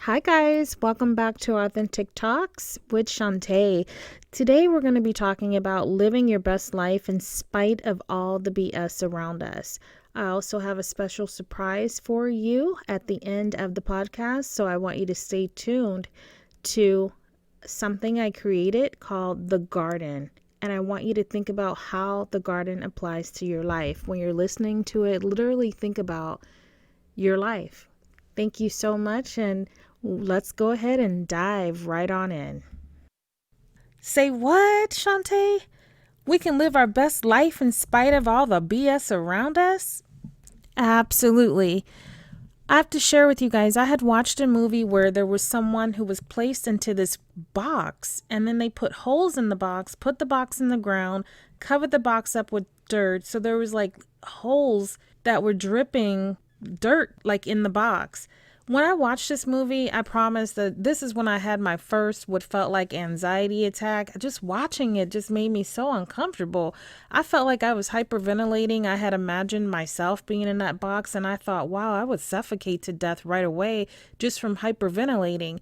Hi guys, welcome back to Authentic Talks with Shanta. Today we're going to be talking about living your best life in spite of all the BS around us. I also have a special surprise for you at the end of the podcast, so I want you to stay tuned to something I created called The Garden. And I want you to think about how the garden applies to your life. When you're listening to it, literally think about your life. Thank you so much, and let's go ahead and dive right on in. Say what, Shantae? We can live our best life in spite of all the BS around us? Absolutely. I have to share with you guys, I had watched a movie where there was someone who was placed into this box, and then they put holes in the box, put the box in the ground, covered the box up with dirt. So there was like holes that were dripping dirt like in the box. When I watched this movie, I promise that this is when I had my first what felt like anxiety attack. Just watching it just made me so uncomfortable. I felt like I was hyperventilating. I had imagined myself being in that box, and I thought, wow, I would suffocate to death right away just from hyperventilating.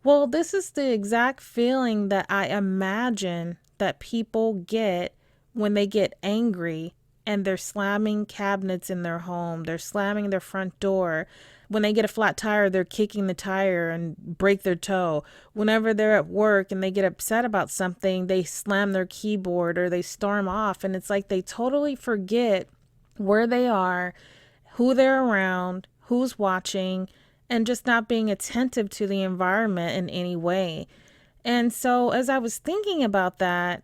Well, this is the exact feeling that I imagine that people get when they get angry and they're slamming cabinets in their home. They're slamming their front door. When they get a flat tire, they're kicking the tire and break their toe. Whenever they're at work and they get upset about something, they slam their keyboard or they storm off. And it's like they totally forget where they are, who they're around, who's watching, and just not being attentive to the environment in any way. And so as I was thinking about that,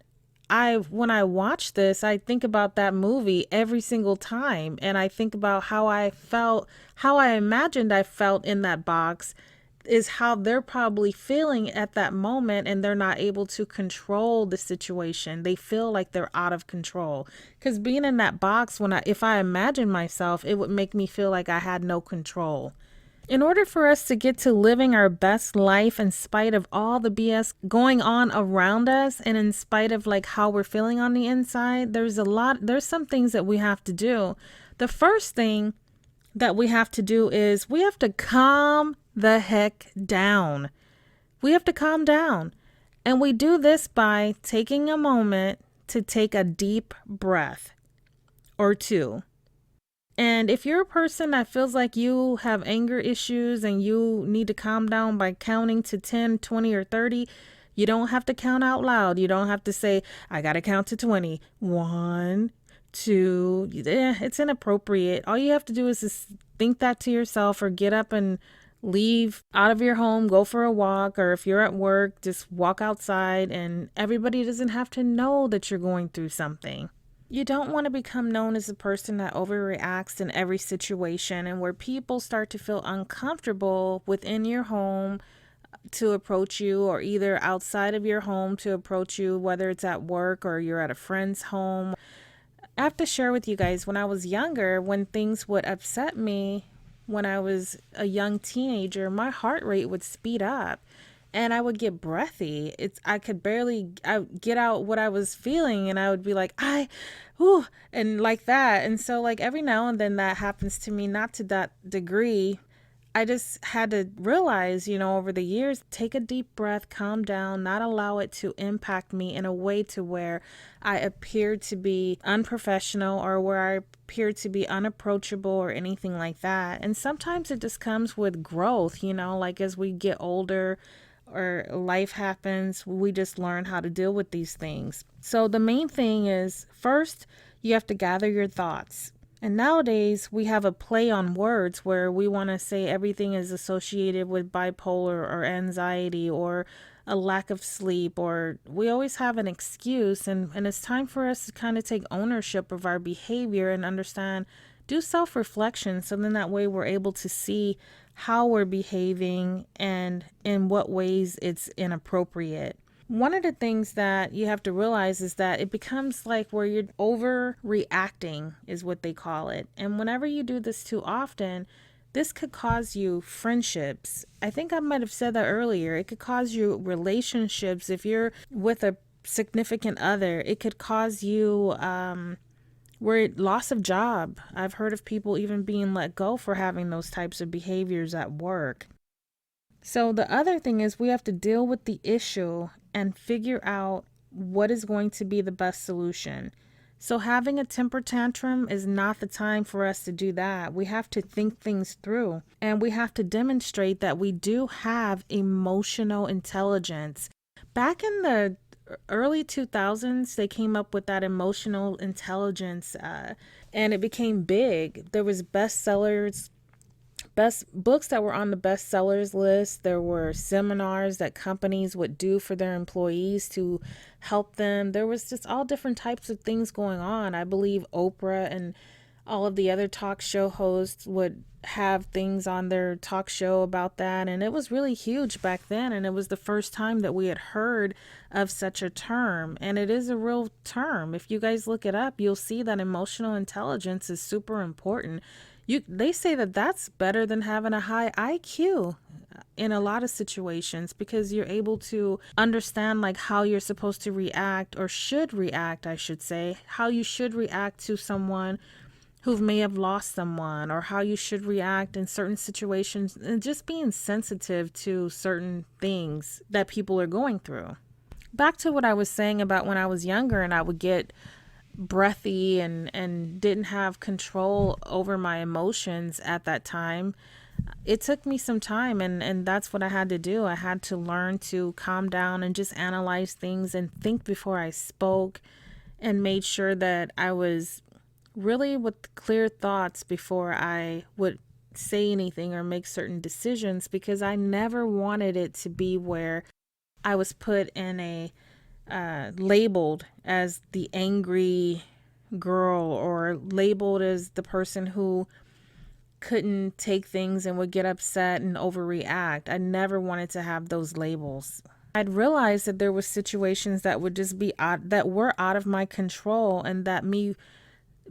when I watch this, I think about that movie every single time, and I think about how I felt, how I imagined I felt in that box is how they're probably feeling at that moment, and they're not able to control the situation. They feel like they're out of control because being in that box, if I imagine myself, it would make me feel like I had no control. In order for us to get to living our best life in spite of all the BS going on around us and in spite of like how we're feeling on the inside, there's some things that we have to do. The first thing that we have to do is we have to calm the heck down. We have to calm down. And we do this by taking a moment to take a deep breath or two. And if you're a person that feels like you have anger issues and you need to calm down by counting to 10, 20, or 30, you don't have to count out loud. You don't have to say, I got to count to 20. 1, 2. It's inappropriate. All you have to do is just think that to yourself or get up and leave out of your home, go for a walk, or if you're at work, just walk outside, and everybody doesn't have to know that you're going through something. You don't want to become known as a person that overreacts in every situation and where people start to feel uncomfortable within your home to approach you, or either outside of your home to approach you, whether it's at work or you're at a friend's home. I have to share with you guys, when I was younger, when things would upset me, when I was a young teenager, my heart rate would speed up and I would get breathy. I could barely get out what I was feeling, and I would be like, ooh, and like that. And so like every now and then that happens to me, not to that degree. I just had to realize, over the years, take a deep breath, calm down, not allow it to impact me in a way to where I appear to be unprofessional or where I appear to be unapproachable or anything like that. And sometimes it just comes with growth, like as we get older or life happens, we just learn how to deal with these things. So the main thing is, first, you have to gather your thoughts. And nowadays, we have a play on words where we want to say everything is associated with bipolar or anxiety or a lack of sleep, or we always have an excuse. And it's time for us to kind of take ownership of our behavior and understand, do self-reflection, so then that way we're able to see how we're behaving and in what ways it's inappropriate. One of the things that you have to realize is that it becomes like where you're overreacting is what they call it. And whenever you do this too often, this could cause you friendships. I think I might have said that earlier. It could cause you relationships. If you're with a significant other, it could cause you loss of job. I've heard of people even being let go for having those types of behaviors at work. So the other thing is we have to deal with the issue and figure out what is going to be the best solution. So having a temper tantrum is not the time for us to do that. We have to think things through, and we have to demonstrate that we do have emotional intelligence. Back in the early 2000s, they came up with that emotional intelligence, and it became big. There was bestsellers, best books that were on the bestsellers list. There were seminars that companies would do for their employees to help them. There was just all different types of things going on. I believe Oprah and all of the other talk show hosts would have things on their talk show about that, and it was really huge back then, and it was the first time that we had heard of such a term, and it is a real term. If you guys look it up, you'll see that emotional intelligence is super important. They say that that's better than having a high IQ in a lot of situations, because you're able to understand like how you're supposed to react, or should react, I should say, how you should react to someone who may have lost someone, or how you should react in certain situations, and just being sensitive to certain things that people are going through. Back to what I was saying about when I was younger and I would get breathy and didn't have control over my emotions at that time. It took me some time, and that's what I had to do. I had to learn to calm down and just analyze things and think before I spoke, and made sure that I was really with clear thoughts before I would say anything or make certain decisions, because I never wanted it to be where I was put in a labeled as the angry girl, or labeled as the person who couldn't take things and would get upset and overreact. I never wanted to have those labels. I'd realized that there were situations that would just be that were out of my control, and that me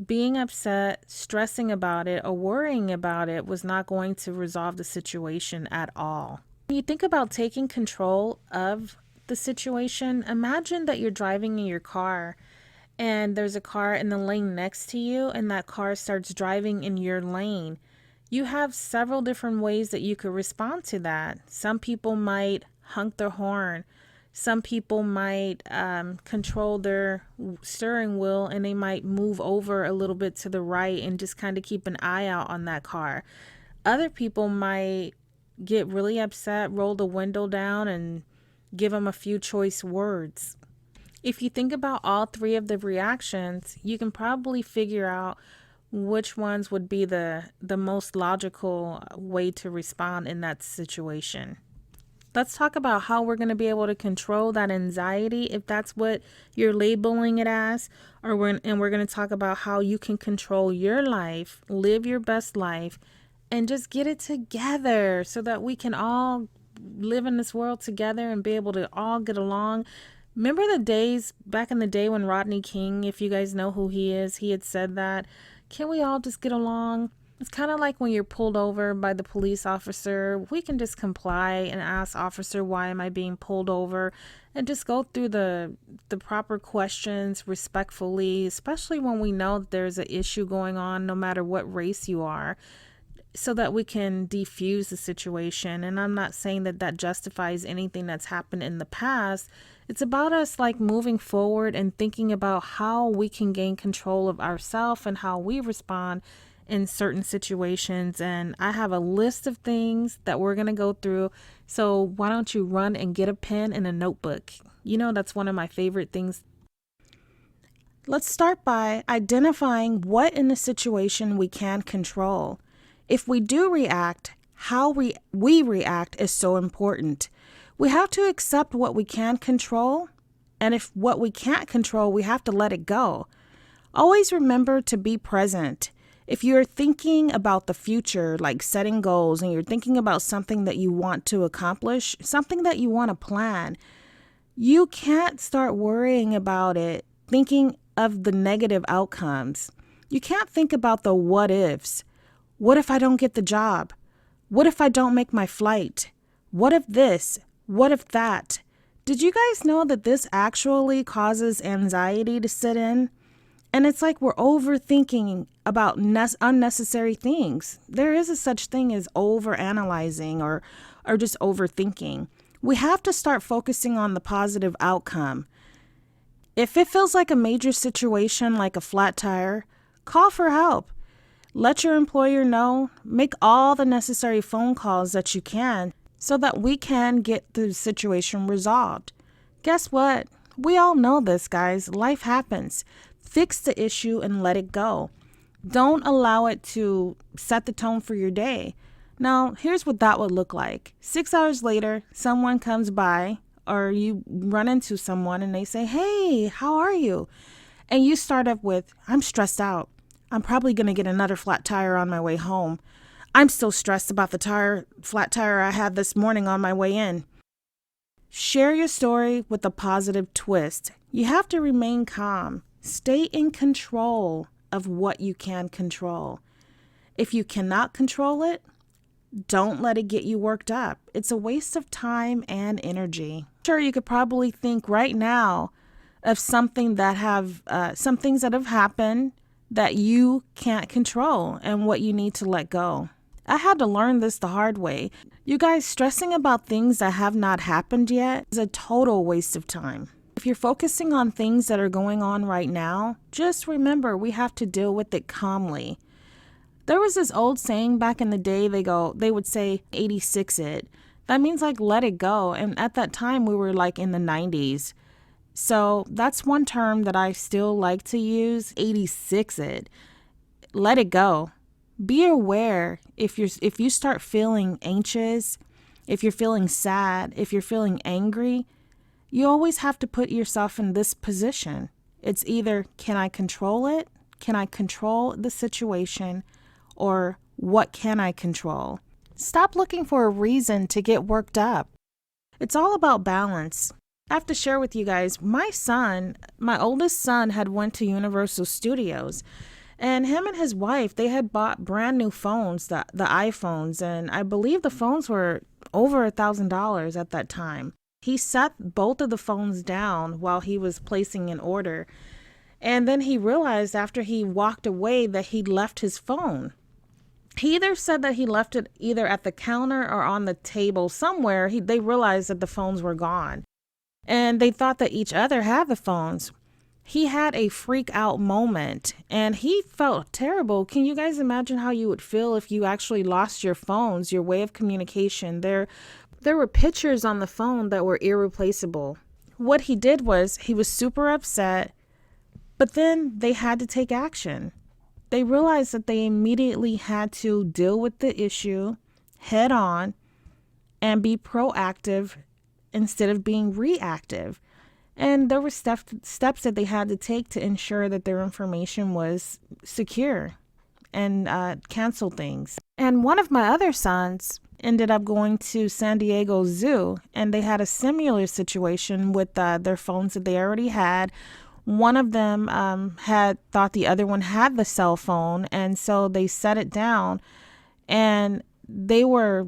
being upset, stressing about it, or worrying about it was not going to resolve the situation at all. When you think about taking control of the situation, imagine that you're driving in your car and there's a car in the lane next to you, and that car starts driving in your lane. You have several different ways that you could respond to that. Some people might honk their horn. Some people might control their steering wheel, and they might move over a little bit to the right and just kind of keep an eye out on that car. Other people might get really upset, roll the window down, and give them a few choice words. If you think about all three of the reactions, you can probably figure out which ones would be the most logical way to respond in that situation. Let's talk about how we're going to be able to control that anxiety, if that's what you're labeling it as, we're going to talk about how you can control your life, live your best life, and just get it together so that we can all live in this world together and be able to all get along. Remember the days back in the day when Rodney King, if you guys know who he is, he had said that, can we all just get along? It's kind of like when you're pulled over by the police officer. We can just comply and ask, officer, why am I being pulled over? And just go through the proper questions respectfully, especially when we know that there's an issue going on, no matter what race you are, so that we can defuse the situation. And I'm not saying that that justifies anything that's happened in the past. It's about us like moving forward and thinking about how we can gain control of ourselves and how we respond in certain situations. And I have a list of things that we're going to go through. So why don't you run and get a pen and a notebook? You know, that's one of my favorite things. Let's start by identifying what in the situation we can control. If we do react, how we react is so important. We have to accept what we can control, and if what we can't control, we have to let it go. Always remember to be present. If you're thinking about the future, like setting goals, and you're thinking about something that you want to accomplish, something that you want to plan, you can't start worrying about it, thinking of the negative outcomes. You can't think about the what ifs. What if I don't get the job? What if I don't make my flight? What if this? What if that? Did you guys know that this actually causes anxiety to sit in? And it's like we're overthinking about unnecessary things. There is a such thing as overanalyzing or just overthinking. We have to start focusing on the positive outcome. If it feels like a major situation like a flat tire, call for help. Let your employer know. Make all the necessary phone calls that you can so that we can get the situation resolved. Guess what? We all know this, guys. Life happens. Fix the issue and let it go. Don't allow it to set the tone for your day. Now, here's what that would look like. 6 hours later, someone comes by or you run into someone and they say, "Hey, how are you?" And you start up with, "I'm stressed out. I'm probably going to get another flat tire on my way home. I'm still stressed about the flat tire I had this morning on my way in." Share your story with a positive twist. You have to remain calm. Stay in control of what you can control. If you cannot control it, don't let it get you worked up. It's a waste of time and energy. Sure, you could probably think right now of some things that have happened that you can't control and what you need to let go. I had to learn this the hard way. You guys, stressing about things that have not happened yet is a total waste of time. If you're focusing on things that are going on right now, just remember we have to deal with it calmly. There was this old saying back in the day, they would say 86 it. That means like let it go. And at that time we were like in the 90s. So that's one term that I still like to use, 86 it. Let it go. Be aware if you start feeling anxious, if you're feeling sad, if you're feeling angry, you always have to put yourself in this position. It's either, can I control it? Can I control the situation? Or what can I control? Stop looking for a reason to get worked up. It's all about balance. I have to share with you guys, my oldest son had went to Universal Studios, and him and his wife, they had bought brand new phones, the iPhones, and I believe the phones were over $1,000 at that time. He set both of the phones down while he was placing an order, and then he realized after he walked away that he'd left his phone. He either said that he left it either at the counter or on the table somewhere. They realized that the phones were gone. And they thought that each other had the phones. He had a freak out moment and he felt terrible. Can you guys imagine how you would feel if you actually lost your phones, your way of communication? There were pictures on the phone that were irreplaceable. What he did was he was super upset, but then they had to take action. They realized that they immediately had to deal with the issue head on and be proactive instead of being reactive. And there were steps that they had to take to ensure that their information was secure and cancel things. And one of my other sons ended up going to San Diego Zoo, and they had a similar situation with their phones that they already had. One of them had thought the other one had the cell phone, and so they set it down, and they were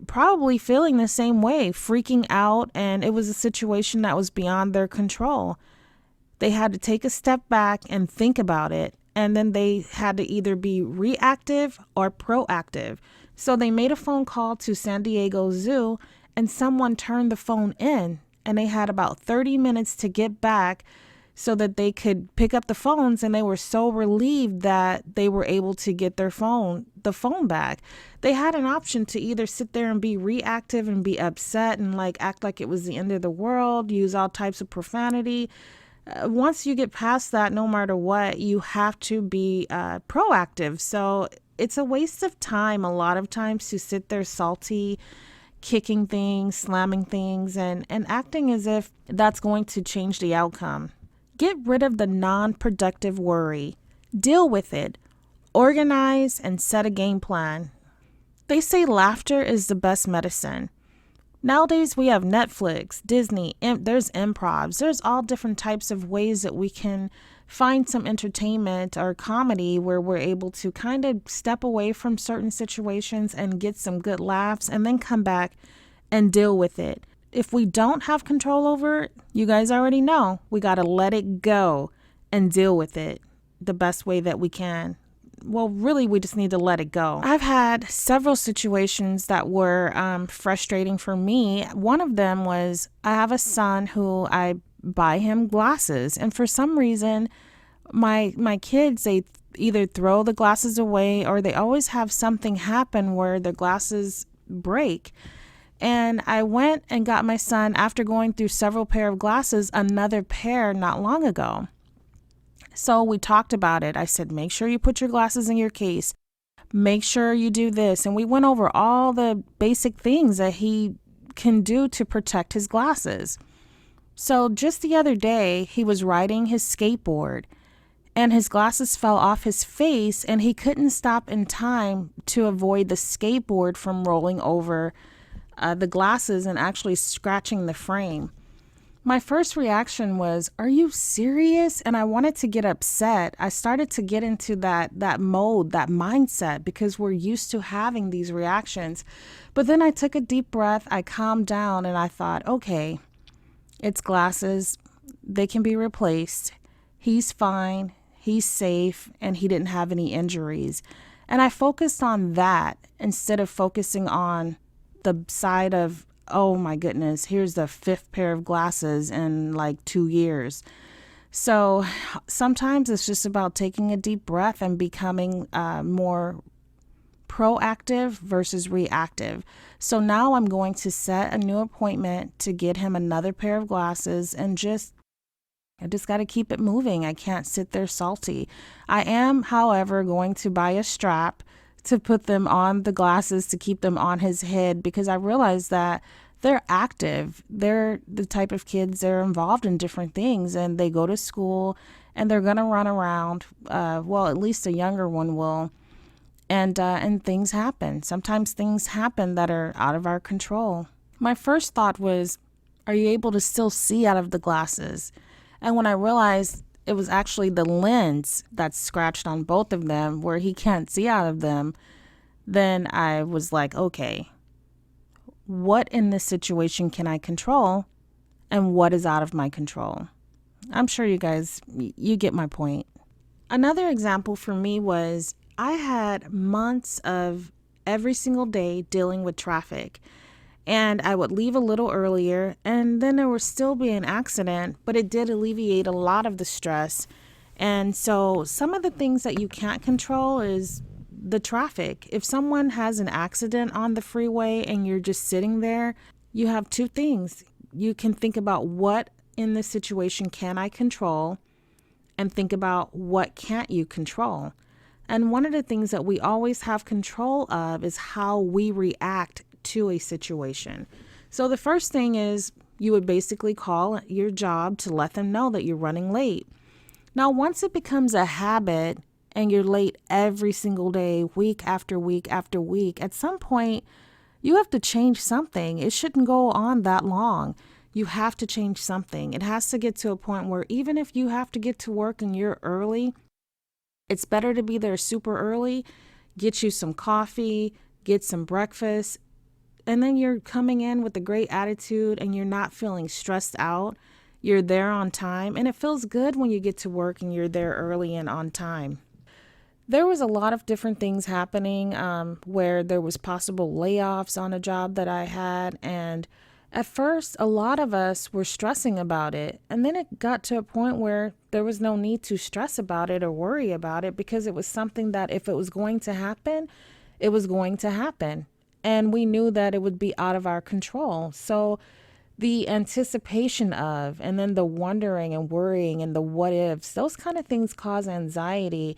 probably feeling the same way, freaking out, and it was a situation that was beyond their control. They had to take a step back and think about it, and then they had to either be reactive or proactive. So they made a phone call to San Diego Zoo, and someone turned the phone in, and they had about 30 minutes to get back so that they could pick up the phones, and they were so relieved that they were able to get the phone back. They had an option to either sit there and be reactive and be upset and act like it was the end of the world, use all types of profanity. Once you get past that, no matter what, you have to be proactive. So it's a waste of time a lot of times to sit there salty, kicking things, slamming things, and acting as if that's going to change the outcome. Get rid of the non-productive worry. Deal with it. Organize and set a game plan. They say laughter is the best medicine. Nowadays we have Netflix, Disney, there's improvs. There's all different types of ways that we can find some entertainment or comedy where we're able to kind of step away from certain situations and get some good laughs and then come back and deal with it. If we don't have control over it, you guys already know, we got to let it go and deal with it. the best way that we can. Well, really, we just need to let it go. I've had several situations that were frustrating for me. One of them was I have a son who I buy him glasses, and for some reason, my kids, they either throw the glasses away or they always have something happen where their glasses break. And I went and got my son, after going through several pair of glasses, another pair not long ago. So we talked about it. I said, make sure you put your glasses in your case. Make sure you do this. And we went over all the basic things that he can do to protect his glasses. So just the other day, he was riding his skateboard and his glasses fell off his face and he couldn't stop in time to avoid the skateboard from rolling over the glasses and actually scratching the frame. My first reaction was, are you serious? And I wanted to get upset. I started to get into that mode, that mindset, because we're used to having these reactions. But then I took a deep breath, I calmed down, and I thought, okay, it's glasses. They can be replaced. He's fine. He's safe, and he didn't have any injuries. And I focused on that instead of focusing on the side of, oh my goodness, here's the 5th pair of glasses in like 2 years. So sometimes it's just about taking a deep breath and becoming more proactive versus reactive. So now I'm going to set a new appointment to get him another pair of glasses, and I just got to keep it moving. I can't sit there salty. I am, however, going to buy a strap to put them on the glasses to keep them on his head, because I realize that they're active. They're the type of kids, they're involved in different things, and they go to school and they're going to run around. Well, at least a younger one will. And things happen. Sometimes things happen that are out of our control. My first thought was, are you able to still see out of the glasses? And when I realized it was actually the lens that's scratched on both of them where he can't see out of them, then I was like, okay, what in this situation can I control and what is out of my control? I'm sure you guys, you get my point. Another example for me was I had months of every single day dealing with traffic. And I would leave a little earlier, and then there would still be an accident, but it did alleviate a lot of the stress. And so some of the things that you can't control is the traffic. If someone has an accident on the freeway and you're just sitting there, you have two things. You can think about what in this situation can I control, and think about what can't you control. And one of the things that we always have control of is how we react to a situation. So the first thing is you would basically call your job to let them know that you're running late. Now, once it becomes a habit and you're late every single day, week after week after week, at some point you have to change something. It shouldn't go on that long. You have to change something. It has to get to a point where even if you have to get to work and you're early, it's better to be there super early, get you some coffee, get some breakfast, and then you're coming in with a great attitude and you're not feeling stressed out. You're there on time, and it feels good when you get to work and you're there early and on time. There was a lot of different things happening where there was possible layoffs on a job that I had, and at first a lot of us were stressing about it, and then it got to a point where there was no need to stress about it or worry about it, because it was something that if it was going to happen, it was going to happen. And we knew that it would be out of our control. So the anticipation of, and then the wondering and worrying and the what ifs, those kind of things cause anxiety.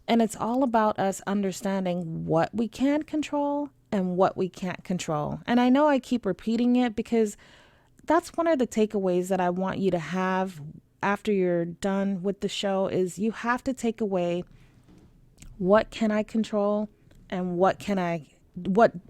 And it's all about us understanding what we can control and what we can't control. And I know I keep repeating it because that's one of the takeaways that I want you to have after you're done with the show is you have to take away what can I control and what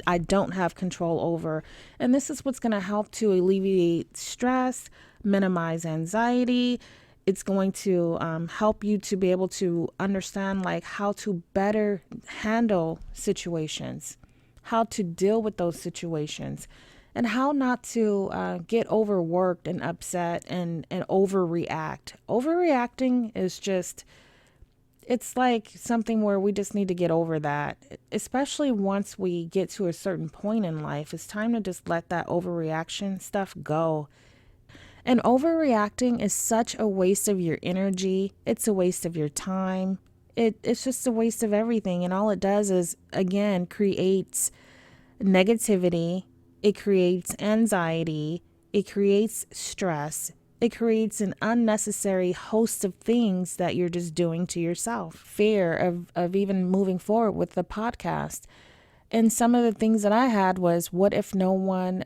I don't have control over. And this is what's going to help to alleviate stress, minimize anxiety. It's going to help you to be able to understand like how to better handle situations, how to deal with those situations, and how not to get overworked and upset and overreact. Overreacting is just, it's like something where we just need to get over that, especially once we get to a certain point in life. It's time to just let that overreaction stuff go. And overreacting is such a waste of your energy. It's a waste of your time. It's just a waste of everything. And all it does is, again, creates negativity. It creates anxiety. It creates stress. It creates an unnecessary host of things that you're just doing to yourself. Fear of even moving forward with the podcast. And some of the things that I had was, what if no one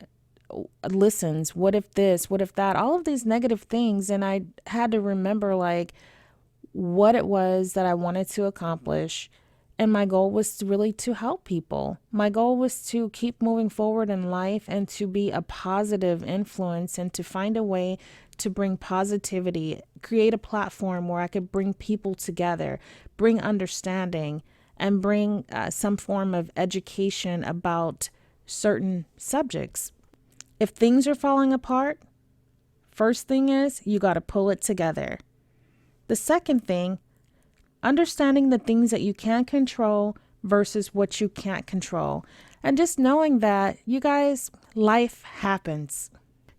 listens? What if this? What if that? All of these negative things. And I had to remember like what it was that I wanted to accomplish. And my goal was really to help people. My goal was to keep moving forward in life and to be a positive influence and to find a way to bring positivity, create a platform where I could bring people together, bring understanding, and bring some form of education about certain subjects. If things are falling apart, first thing is you got to pull it together. The second thing, understanding the things that you can control versus what you can't control. And just knowing that, you guys, life happens.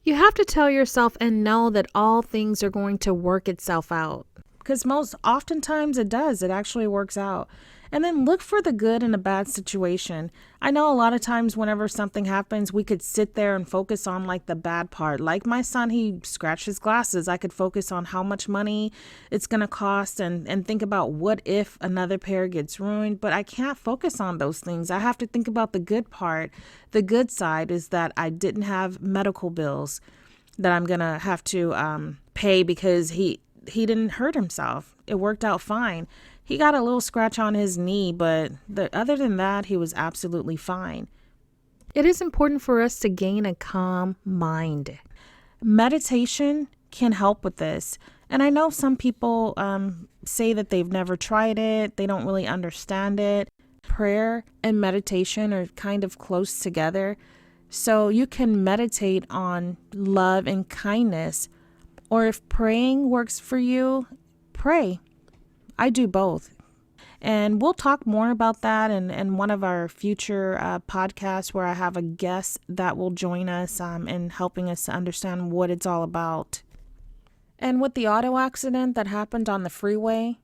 You have to tell yourself and know that all things are going to work itself out. Because most oftentimes it does. It actually works out. And then look for the good in a bad situation. I know a lot of times whenever something happens, we could sit there and focus on like the bad part. Like my son, he scratched his glasses. I could focus on how much money it's going to cost and think about what if another pair gets ruined. But I can't focus on those things. I have to think about the good part. The good side is that I didn't have medical bills that I'm going to have to pay because he didn't hurt himself. It worked out fine. He got a little scratch on his knee, but other than that, he was absolutely fine. It is important for us to gain a calm mind. Meditation can help with this. And I know some people say that they've never tried it. They don't really understand it. Prayer and meditation are kind of close together. So you can meditate on love and kindness. Or if praying works for you, pray. I do both. And we'll talk more about that in one of our future podcasts where I have a guest that will join us in helping us to understand what it's all about. And with the auto accident that happened on the freeway,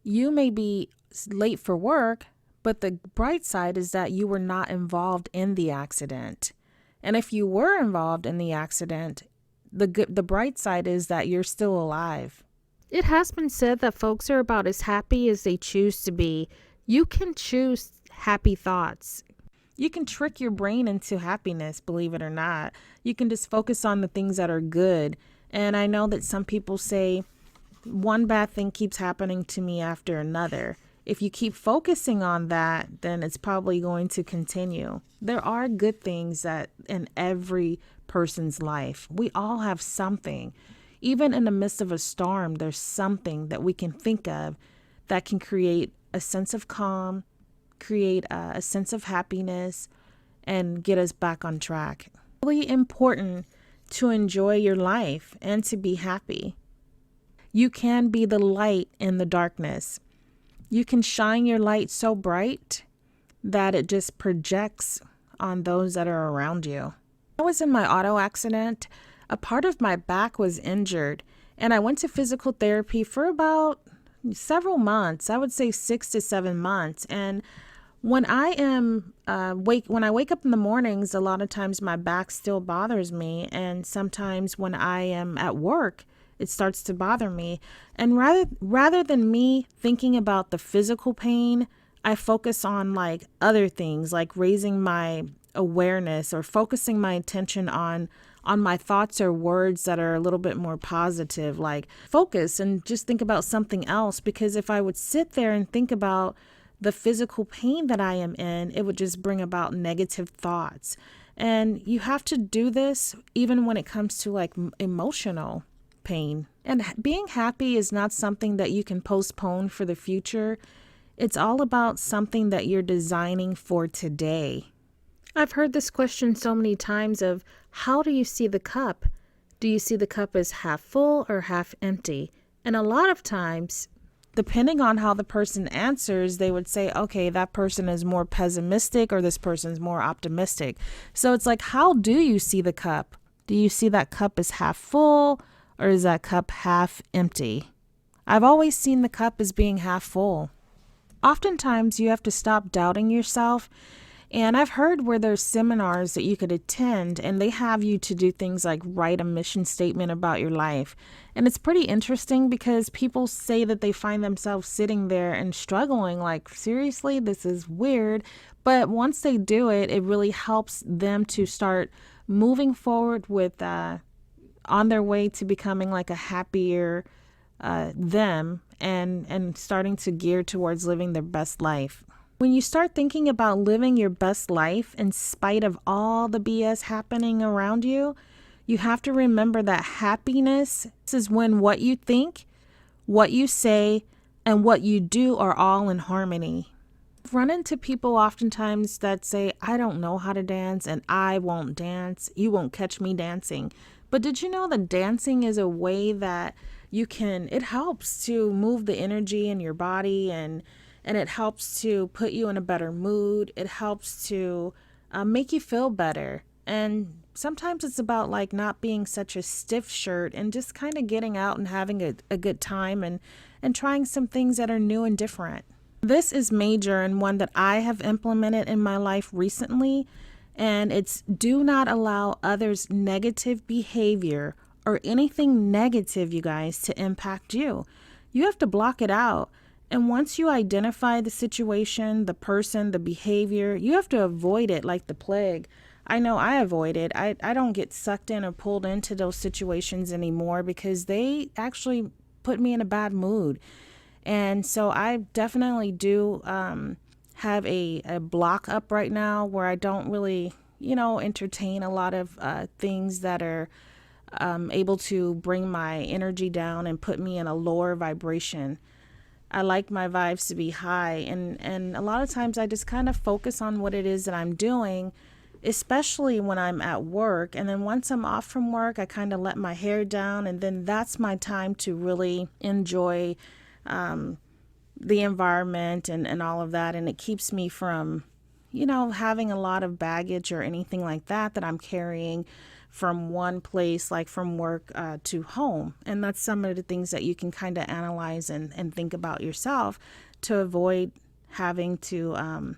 you may be late for work, but the bright side is that you were not involved in the accident. And if you were involved in the accident, the bright side is that you're still alive. It has been said that folks are about as happy as they choose to be. You can choose happy thoughts. You can trick your brain into happiness, believe it or not. You can just focus on the things that are good. And I know that some people say one bad thing keeps happening to me after another. If you keep focusing on that, then it's probably going to continue. There are good things that in every person's life. We all have something. Even in the midst of a storm, there's something that we can think of that can create a sense of calm, create a sense of happiness, and get us back on track. It's really important to enjoy your life and to be happy. You can be the light in the darkness. You can shine your light so bright that it just projects on those that are around you. I was in my auto accident. A part of my back was injured, and I went to physical therapy for about several months. I would say 6 to 7 months. And when I wake up in the mornings, a lot of times my back still bothers me, and sometimes when I am at work, it starts to bother me. And rather than me thinking about the physical pain, I focus on like other things, like raising my awareness or focusing my attention on my thoughts or words that are a little bit more positive, like focus and just think about something else. Because if I would sit there and think about the physical pain that I am in, it would just bring about negative thoughts. And you have to do this even when it comes to like emotional pain. And being happy is not something that you can postpone for the future. It's all about something that you're designing for today. I've heard this question so many times of, how do you see the cup? Do you see the cup as half full or half empty? And a lot of times depending on how the person answers, they would say, okay, that person is more pessimistic or this person's more optimistic. So it's like, how do you see the cup? Do you see that cup is half full or is that cup half empty? I've always seen the cup as being half full. Oftentimes you have to stop doubting yourself. And I've heard where there's seminars that you could attend and they have you to do things like write a mission statement about your life. And it's pretty interesting because people say that they find themselves sitting there and struggling like, seriously, this is weird. But once they do it, it really helps them to start moving forward with on their way to becoming like a happier them and starting to gear towards living their best life. When you start thinking about living your best life in spite of all the BS happening around you, you have to remember that happiness is when what you think, what you say, and what you do are all in harmony. I've run into people oftentimes that say, I don't know how to dance and I won't dance. You won't catch me dancing. But did you know that dancing is a way that it helps to move the energy in your body and it helps to put you in a better mood. It helps to make you feel better. And sometimes it's about like not being such a stiff shirt and just kind of getting out and having a good time and trying some things that are new and different. This is major and one that I have implemented in my life recently. And it's do not allow others' negative behavior or anything negative, you guys, to impact you. You have to block it out. And once you identify the situation, the person, the behavior, you have to avoid it like the plague. I know I avoid it. I don't get sucked in or pulled into those situations anymore because they actually put me in a bad mood. And so I definitely do have a block up right now where I don't really, entertain a lot of things that are able to bring my energy down and put me in a lower vibration. I like my vibes to be high. And a lot of times I just kind of focus on what it is that I'm doing, especially when I'm at work. And then once I'm off from work, I kind of let my hair down. And then that's my time to really enjoy the environment and all of that. And it keeps me from, having a lot of baggage or anything like that I'm carrying from one place, like from work to home. And that's some of the things that you can kind of analyze and think about yourself to avoid having to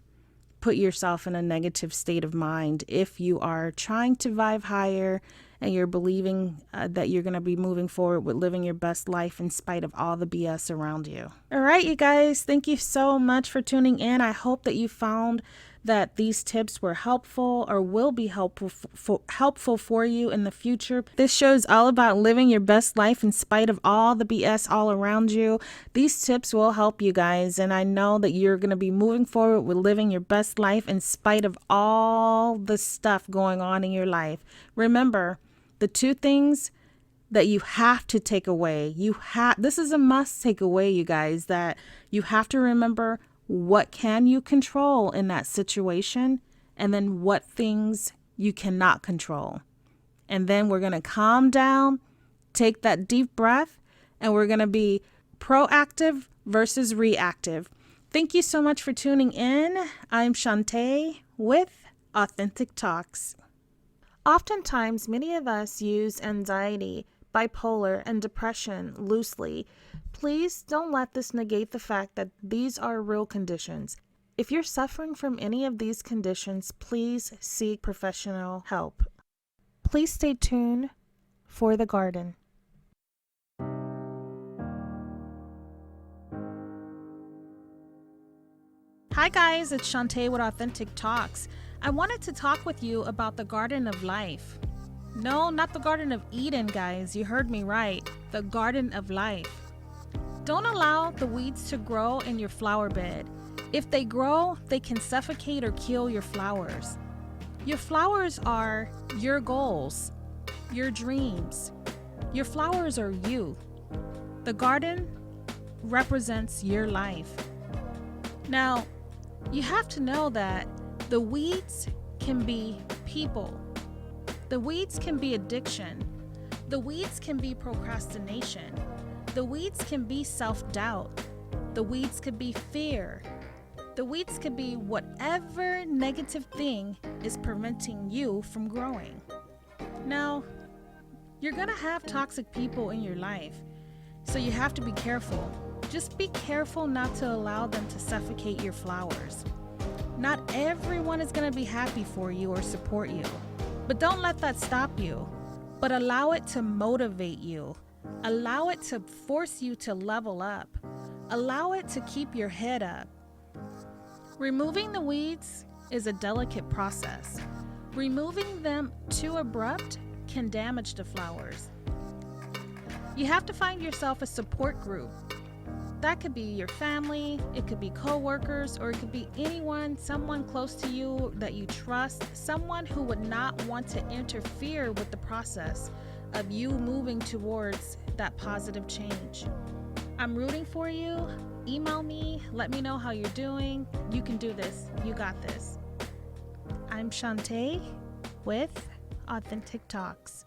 put yourself in a negative state of mind if you are trying to vibe higher and you're believing that you're going to be moving forward with living your best life in spite of all the BS around you. All right, you guys, thank you so much for tuning in. I hope that you found that these tips were helpful or will be helpful for you in the future. This show is all about living your best life in spite of all the BS all around you. These tips will help you guys, and I know that you're going to be moving forward with living your best life in spite of all the stuff going on in your life. Remember, the two things that you have to take away, this is a must take away, you guys, that you have to remember. What can you control in that situation? And then what things you cannot control. And then we're going to calm down, take that deep breath, and we're going to be proactive versus reactive. Thank you so much for tuning in. I'm Shanta with Authentic Talks. Oftentimes, many of us use anxiety, bipolar, and depression loosely. Please don't let this negate the fact that these are real conditions. If you're suffering from any of these conditions, please seek professional help. Please stay tuned for the garden. Hi guys, it's Shanta with Authentic Talks. I wanted to talk with you about the Garden of Life. No, not the Garden of Eden, guys. You heard me right. The Garden of Life. Don't allow the weeds to grow in your flower bed. If they grow, they can suffocate or kill your flowers. Your flowers are your goals, your dreams. Your flowers are you. The garden represents your life. Now, you have to know that the weeds can be people. The weeds can be addiction. The weeds can be procrastination. The weeds can be self-doubt. The weeds could be fear. The weeds could be whatever negative thing is preventing you from growing. Now, you're gonna have toxic people in your life, so you have to be careful. Just be careful not to allow them to suffocate your flowers. Not everyone is gonna be happy for you or support you, but don't let that stop you. But allow it to motivate you. Allow it to force you to level up. Allow it to keep your head up. Removing the weeds is a delicate process. Removing them too abrupt can damage the flowers. You have to find yourself a support group. That could be your family, it could be coworkers, or it could be anyone, someone close to you that you trust, someone who would not want to interfere with the process of you moving towards that positive change. I'm rooting for you. Email me, let me know how you're doing. You can do this. You got this. I'm Shanta with Authentic Talks.